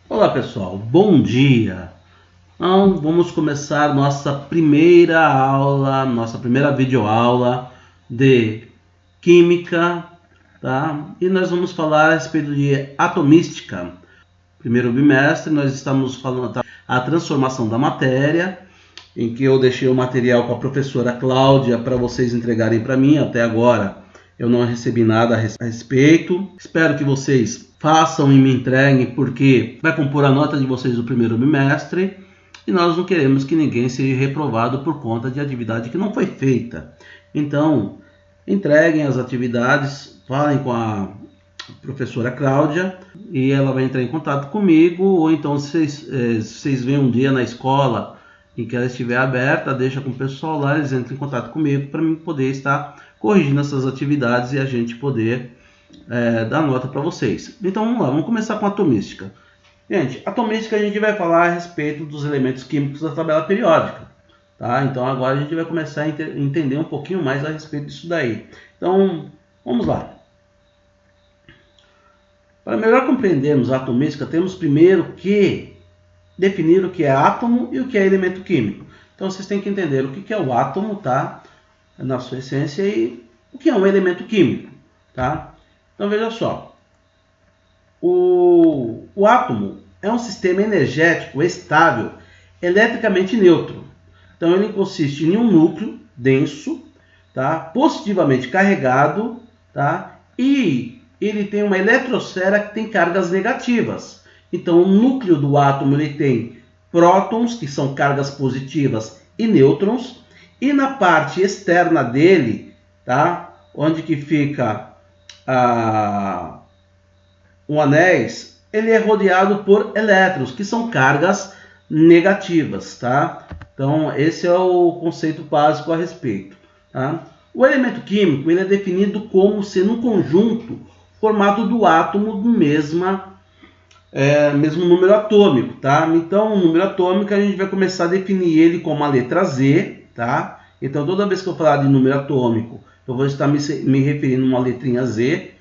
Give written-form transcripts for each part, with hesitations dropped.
Olá pessoal, bom dia! Então, vamos começar nossa primeira aula, nossa primeira videoaula de Química, tá? E nós vamos falar a respeito de atomística. Primeiro bimestre, nós estamos falando a transformação da matéria, em que eu deixei o material com a professora Cláudia para vocês entregarem para mim. Até agora eu não recebi nada a respeito. Espero que vocês façam e me entreguem, porque vai compor a nota de vocês do primeiro bimestre e nós não queremos que ninguém seja reprovado por conta de atividade que não foi feita. Então, entreguem as atividades, falem com a professora Cláudia e ela vai entrar em contato comigo, ou então vocês vêm um dia na escola em que ela estiver aberta, deixa com o pessoal lá, eles entram em contato comigo para mim poder estar corrigindo essas atividades e a gente poder dar nota para vocês. Então vamos lá, vamos começar com a atomística. Gente, atomística a gente vai falar a respeito dos elementos químicos da tabela periódica. Tá? Então agora a gente vai começar a entender um pouquinho mais a respeito disso daí. Então vamos lá. Para melhor compreendermos a atomística, temos primeiro que definir o que é átomo e o que é elemento químico. Então vocês têm que entender o que é o átomo, tá? Na sua essência, e o que é um elemento químico, tá? Então veja só, o átomo é um sistema energético estável, eletricamente neutro. Então ele consiste em um núcleo denso, tá? Positivamente carregado, tá? E ele tem uma eletrosfera que tem cargas negativas. Então o núcleo do átomo ele tem prótons, que são cargas positivas, e nêutrons. E na parte externa dele, tá? Onde que fica o anéis, ele é rodeado por elétrons, que são cargas negativas, tá? Então esse é o conceito básico a respeito, tá? O elemento químico ele é definido como sendo um conjunto formado do átomo do mesmo número atômico, tá? Então, o número atômico a gente vai começar a definir ele como a letra Z, tá? Então, toda vez que eu falar de número atômico, eu vou estar me referindo a uma letrinha Z,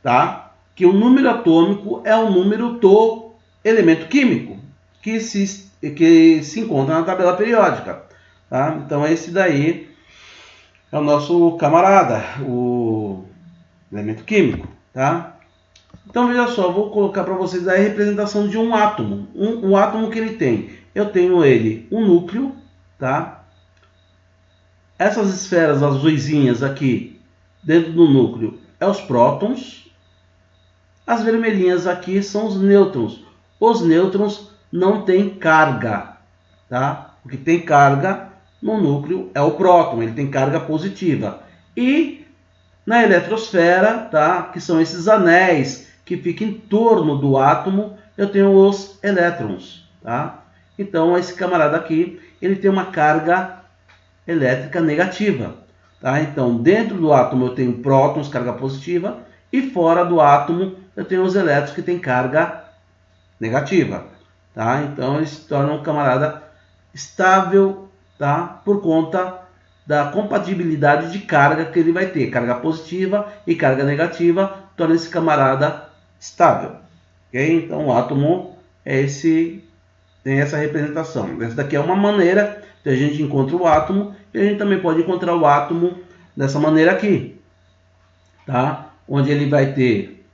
tá? Que o número atômico é o número do elemento químico que se encontra na tabela periódica, tá? Então, esse daí é o nosso camarada, o elemento químico, tá? Então veja só, vou colocar para vocês a representação de um átomo. Um átomo que ele tem. Eu tenho ele um núcleo, tá? Essas esferas azuisinhas aqui dentro do núcleo é os prótons. As vermelhinhas aqui são os nêutrons. Os nêutrons não têm carga, tá? O que tem carga no núcleo é o próton, ele tem carga positiva. E na eletrosfera, tá? Que são esses anéis que ficam em torno do átomo, eu tenho os elétrons, tá? Então esse camarada aqui, ele tem uma carga elétrica negativa, tá? Então dentro do átomo eu tenho prótons, carga positiva, e fora do átomo eu tenho os elétrons que têm carga negativa, tá? Então ele se torna um camarada estável, tá? Por conta da compatibilidade de carga que ele vai ter, carga positiva e carga negativa, torna esse camarada estável, ok? Então o átomo tem essa representação. Essa daqui é uma maneira que a gente encontra o átomo, e a gente também pode encontrar o átomo dessa maneira aqui, tá? Onde ele vai ter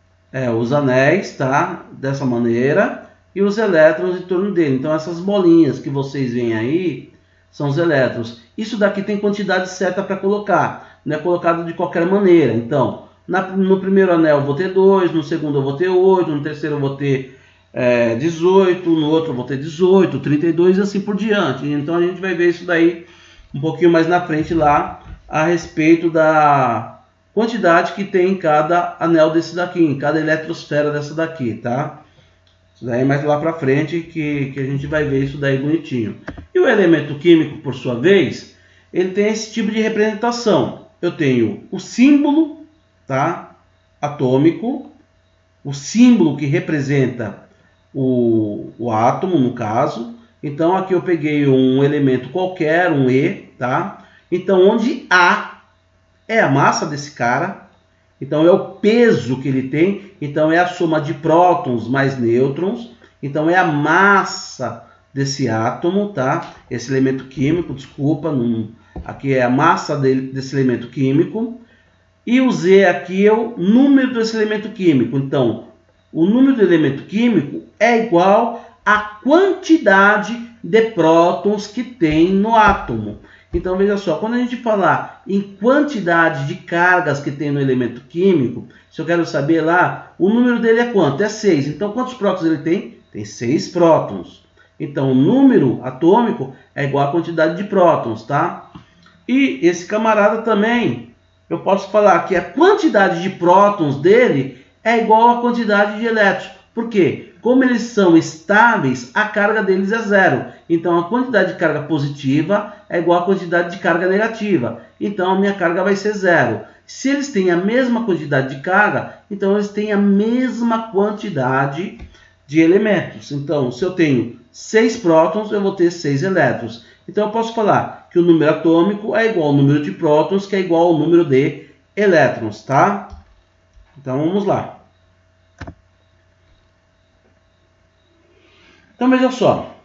os anéis, tá? Dessa maneira, e os elétrons em torno dele. Então essas bolinhas que vocês veem aí são os elétrons. Isso daqui tem quantidade certa para colocar, não é colocado de qualquer maneira. Então no primeiro anel eu vou ter 2, no segundo eu vou ter 8, no terceiro eu vou ter 18, no outro eu vou ter 18, 32 e assim por diante. Então a gente vai ver isso daí um pouquinho mais na frente lá, a respeito da quantidade que tem em cada anel desse daqui, em cada eletrosfera dessa daqui, tá? Isso daí é mais lá pra frente que a gente vai ver isso daí bonitinho. E o elemento químico, por sua vez, ele tem esse tipo de representação. Eu tenho o símbolo, tá? Atômico, o símbolo que representa o átomo, no caso. Então aqui eu peguei um elemento qualquer, um E, tá? Então onde A é a massa desse cara, então é o peso que ele tem, então é a soma de prótons mais nêutrons, Então é a massa desse átomo, tá? Esse elemento químico, desculpa, aqui é a massa desse elemento químico. E o Z aqui é o número desse elemento químico. Então, o número do elemento químico é igual à quantidade de prótons que tem no átomo. Então, veja só, quando a gente falar em quantidade de cargas que tem no elemento químico, se eu quero saber lá, o número dele é quanto? É 6. Então, quantos prótons ele tem? Tem 6 prótons. Então, o número atômico é igual à quantidade de prótons, tá? E esse camarada também, eu posso falar que a quantidade de prótons dele é igual à quantidade de elétrons. Por quê? Como eles são estáveis, a carga deles é zero. Então, a quantidade de carga positiva é igual à quantidade de carga negativa. Então, a minha carga vai ser zero. Se eles têm a mesma quantidade de carga, então eles têm a mesma quantidade de elementos. Então, se eu tenho 6 prótons, eu vou ter 6 elétrons. Então, eu posso falar que o número atômico é igual ao número de prótons, que é igual ao número de elétrons, tá? Então, vamos lá. Então, veja só.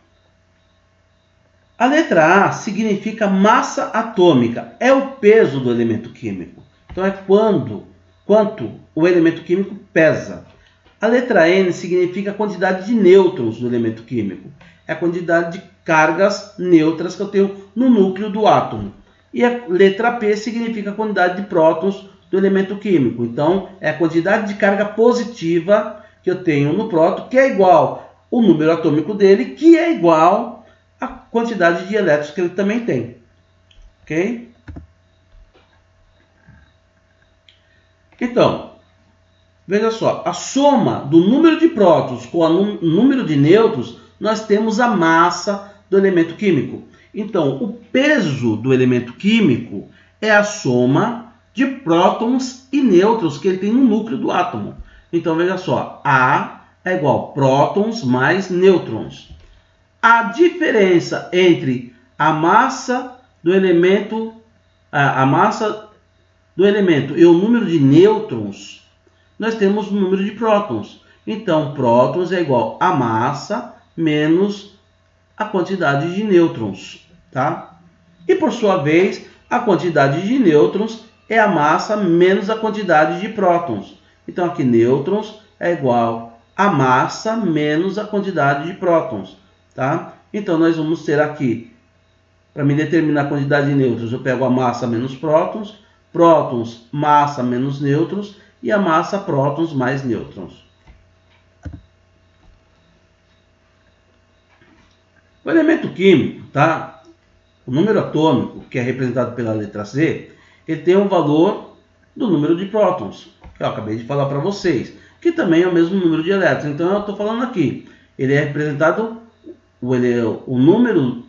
A letra A significa massa atômica, é o peso do elemento químico. Então, é quanto o elemento químico pesa. A letra N significa a quantidade de nêutrons do elemento químico. É a quantidade de cargas neutras que eu tenho no núcleo do átomo. E a letra P significa a quantidade de prótons do elemento químico. Então, é a quantidade de carga positiva que eu tenho no próton, que é igual o número atômico dele, que é igual à quantidade de elétrons que ele também tem. Ok? Então, veja só, a soma do número de prótons com o número de nêutrons, nós temos a massa do elemento químico. Então, o peso do elemento químico é a soma de prótons e nêutrons que ele tem no núcleo do átomo. Então, veja só, A é igual a prótons mais nêutrons. A diferença entre a massa do elemento e o número de nêutrons, nós temos o número de prótons. Então, prótons é igual a massa menos a quantidade de nêutrons, tá? E por sua vez, a quantidade de nêutrons é a massa menos a quantidade de prótons. Então, aqui nêutrons é igual a massa menos a quantidade de prótons, tá? Então, nós vamos ter aqui, para me determinar a quantidade de nêutrons, eu pego a massa menos prótons, prótons, massa menos nêutrons, e a massa prótons mais nêutrons. O elemento químico, tá? O número atômico, que é representado pela letra C, ele tem o valor do número de prótons, que eu acabei de falar para vocês, que também é o mesmo número de elétrons. Então, eu estou falando aqui, ele é representado, o número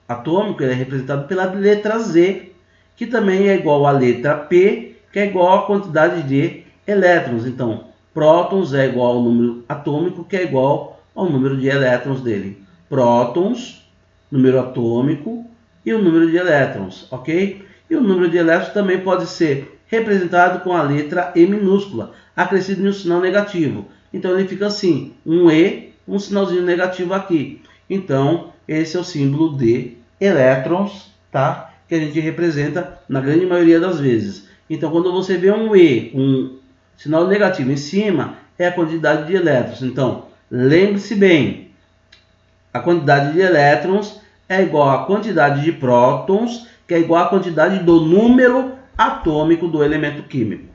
atômico ele é representado pela letra Z, que também é igual à letra P, que é igual à quantidade de elétrons. Então, prótons é igual ao número atômico, que é igual ao número de elétrons dele. Prótons, número atômico, e o número de elétrons, ok? E o número de elétrons também pode ser representado com a letra E minúscula, acrescido em um sinal negativo. Então, ele fica assim, um E, um sinalzinho negativo aqui. Então, esse é o símbolo de elétrons, tá? Que a gente representa na grande maioria das vezes. Então, quando você vê um E, um sinal negativo em cima, é a quantidade de elétrons. Então, lembre-se bem, a quantidade de elétrons é igual à quantidade de prótons, que é igual à quantidade do número atômico do elemento químico.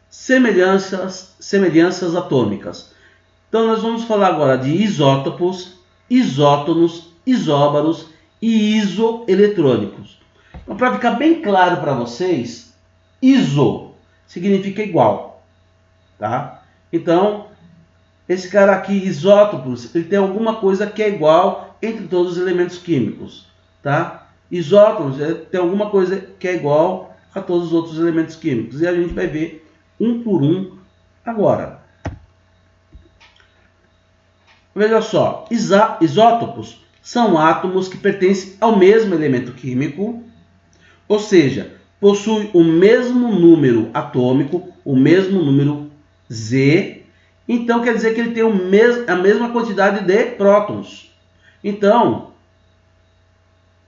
Semelhanças atômicas. Então, nós vamos falar agora de isótopos, isótonos, isóbaros e isoeletrônicos. Então, para ficar bem claro para vocês, iso significa igual, tá? Então, esse cara aqui, isótopos, ele tem alguma coisa que é igual entre todos os elementos químicos, tá? Isótonos tem alguma coisa que é igual a todos os outros elementos químicos. E a gente vai ver um por um agora. Veja só, isótopos são átomos que pertencem ao mesmo elemento químico, ou seja, possuem o mesmo número atômico o mesmo número Z, então quer dizer que ele tem a mesma quantidade de prótons. Então,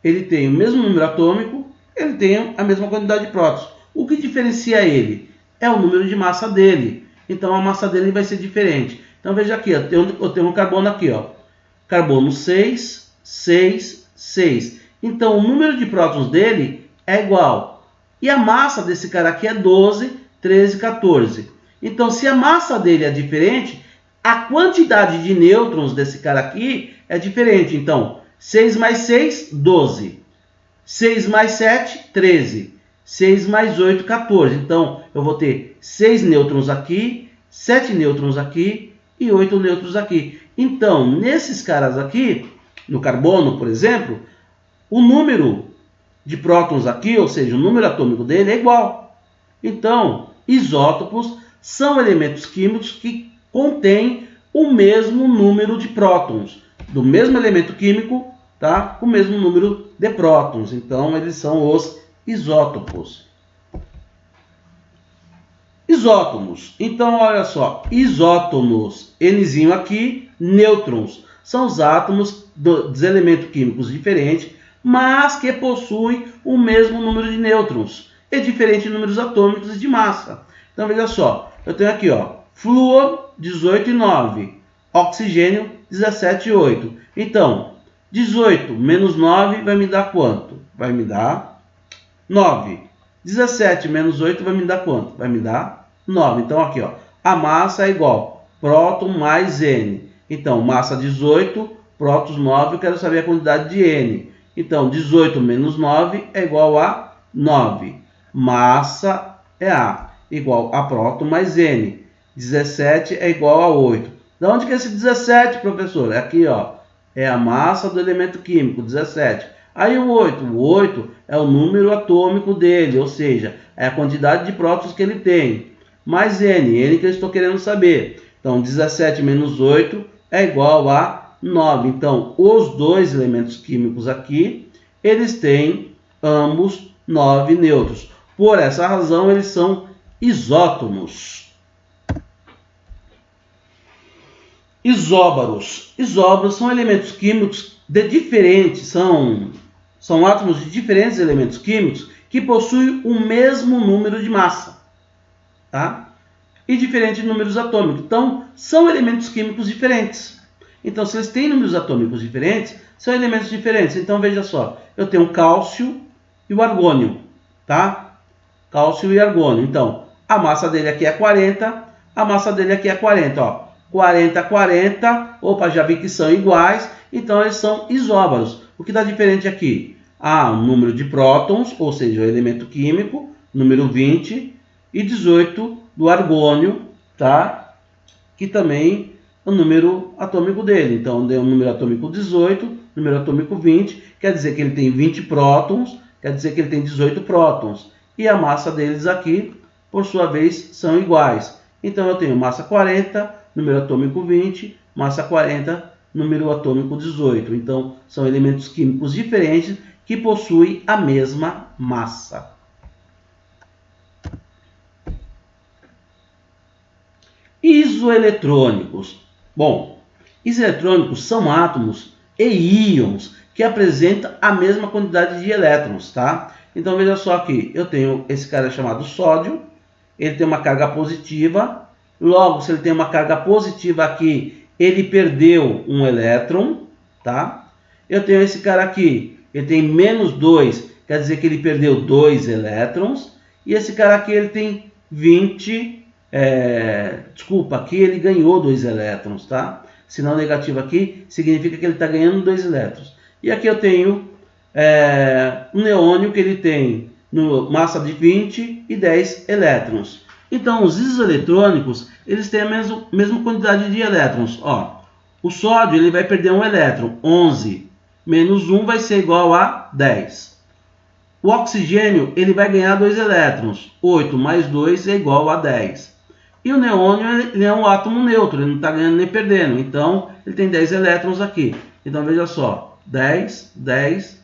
ele tem o mesmo número atômico, ele tem a mesma quantidade de prótons. O que diferencia ele é o número de massa dele. Então, a massa dele vai ser diferente. Então, veja aqui, ó, eu tenho um carbono aqui, ó. Carbono 6, 6, 6. Então, o número de prótons dele é igual. E a massa desse cara aqui é 12, 13, 14. Então, se a massa dele é diferente, a quantidade de nêutrons desse cara aqui é diferente. Então, 6 mais 6, 12. 6 mais 7, 13. 6 mais 8, 14. Então, eu vou ter 6 nêutrons aqui, 7 nêutrons aqui e 8 nêutrons aqui. Então, nesses caras aqui, no carbono, por exemplo, o número de prótons aqui, ou seja, o número atômico dele é igual. Então, isótopos são elementos químicos que contêm o mesmo número de prótons, do mesmo elemento químico, tá? Com o mesmo número de prótons. Então, eles são os isótopos. Isótomos. Então, olha só, isótonos, Nzinho aqui, nêutrons. São os átomos dos elementos químicos diferentes, mas que possuem o mesmo número de nêutrons e diferentes números atômicos e de massa. Então, veja só, eu tenho aqui, ó, flúor 18,9, oxigênio 17,8. Então, 18 menos 9 vai me dar quanto? Vai me dar 9. 17 menos 8 vai me dar quanto? Vai me dar 9. Então, aqui, ó, a massa é igual próton mais N. Então, massa 18, prótons 9, eu quero saber a quantidade de N. Então, 18 menos 9 é igual a 9. Massa é A, igual a próton mais N. 17 é igual a 8. De onde que é esse 17, professor? É aqui, ó. É a massa do elemento químico, 17. Aí o 8. O 8 é o número atômico dele, ou seja, é a quantidade de prótons que ele tem. Mais N, N que eu estou querendo saber. Então, 17 menos 8 é igual a 9. Então, os dois elementos químicos aqui, eles têm ambos 9 nêutrons. Por essa razão, eles são isótomos. Isóbaros. Isóbaros são elementos químicos de diferentes, são átomos de diferentes elementos químicos que possuem o mesmo número de massa, tá? E diferentes números atômicos. Então, são elementos químicos diferentes. Então, se eles têm números atômicos diferentes, são elementos diferentes. Então, veja só, eu tenho o cálcio e o argônio, tá? Cálcio e argônio. Então, a massa dele aqui é 40, a massa dele aqui é 40, ó. 40, 40, opa, já vi que são iguais, então eles são isóbaros. O que dá diferente aqui? O número de prótons, ou seja, o elemento químico, número 20, e 18 do argônio, tá? Que também é o número atômico dele. Então, deu o número atômico 18, número atômico 20, quer dizer que ele tem 20 prótons, quer dizer que ele tem 18 prótons. E a massa deles aqui, por sua vez, são iguais. Então, eu tenho massa 40, número atômico 20, massa 40, número atômico 18. Então, são elementos químicos diferentes que possuem a mesma massa. Isoeletrônicos. Bom, isoeletrônicos são átomos e íons que apresentam a mesma quantidade de elétrons, tá? Então, veja só aqui, eu tenho esse cara chamado sódio, ele tem uma carga positiva. Logo, se ele tem uma carga positiva aqui, ele perdeu um elétron, tá? Eu tenho esse cara aqui, ele tem menos 2, quer dizer que ele perdeu 2 elétrons. E esse cara aqui, ele tem 20, aqui ele ganhou 2 elétrons, tá? Sinal negativo aqui significa que ele está ganhando 2 elétrons. E aqui eu tenho um neônio que ele tem massa de 20 e 10 elétrons. Então, os isoeletrônicos, eles têm a mesma quantidade de elétrons. Ó, o sódio ele vai perder um elétron, 11. Menos 1 vai ser igual a 10. O oxigênio ele vai ganhar 2 elétrons. 8 mais 2 é igual a 10. E o neônio ele é um átomo neutro, ele não está ganhando nem perdendo. Então, ele tem 10 elétrons aqui. Então, veja só, 10, 10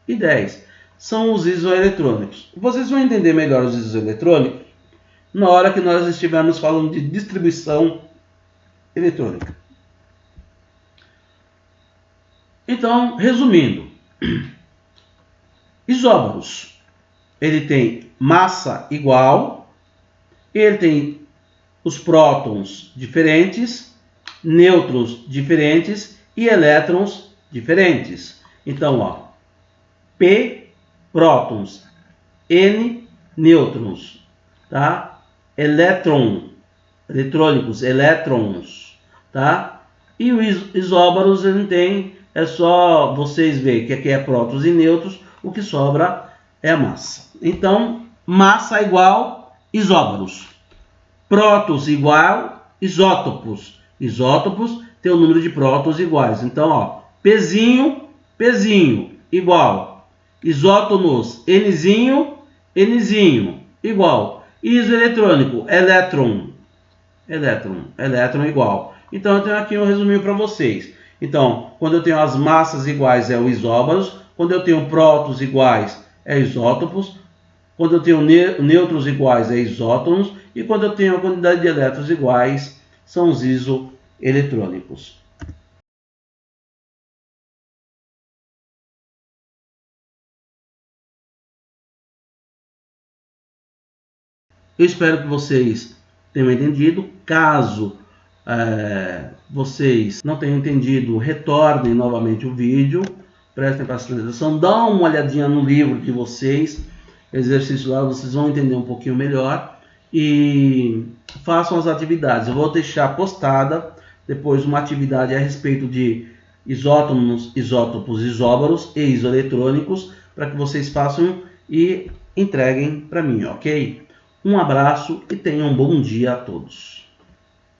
e 10. São os isoeletrônicos. Vocês vão entender melhor os isoeletrônicos na hora que nós estivermos falando de distribuição eletrônica. Então, resumindo, isóbaros, ele tem massa igual, ele tem os prótons diferentes, nêutrons diferentes e elétrons diferentes. Então, ó, P prótons, N nêutrons, tá? Eletrônicos, elétrons, tá? E os isóbaros ele tem, é só vocês verem que aqui é prótons e nêutrons, o que sobra é a massa. Então, massa igual isóbaros. Prótons igual isótopos. Isótopos tem o número de prótons iguais. Então, ó, Pzinho igual. Isótonos, Nzinho igual. Isoeletrônico, elétron igual. Então, eu tenho aqui um resuminho para vocês. Então, quando eu tenho as massas iguais é o isóbaros. Quando eu tenho prótons iguais é isótopos. Quando eu tenho nêutrons iguais é isótonos. E quando eu tenho a quantidade de elétrons iguais são os isoeletrônicos. Eu espero que vocês tenham entendido. Caso vocês não tenham entendido, retornem novamente o vídeo, prestem bastante atenção, dá uma olhadinha no livro de vocês, exercício lá, vocês vão entender um pouquinho melhor e façam as atividades. Eu vou deixar postada depois uma atividade a respeito de isótopos, isóbaros e isoeletrônicos para que vocês façam e entreguem para mim, ok? Um abraço e tenham um bom dia a todos.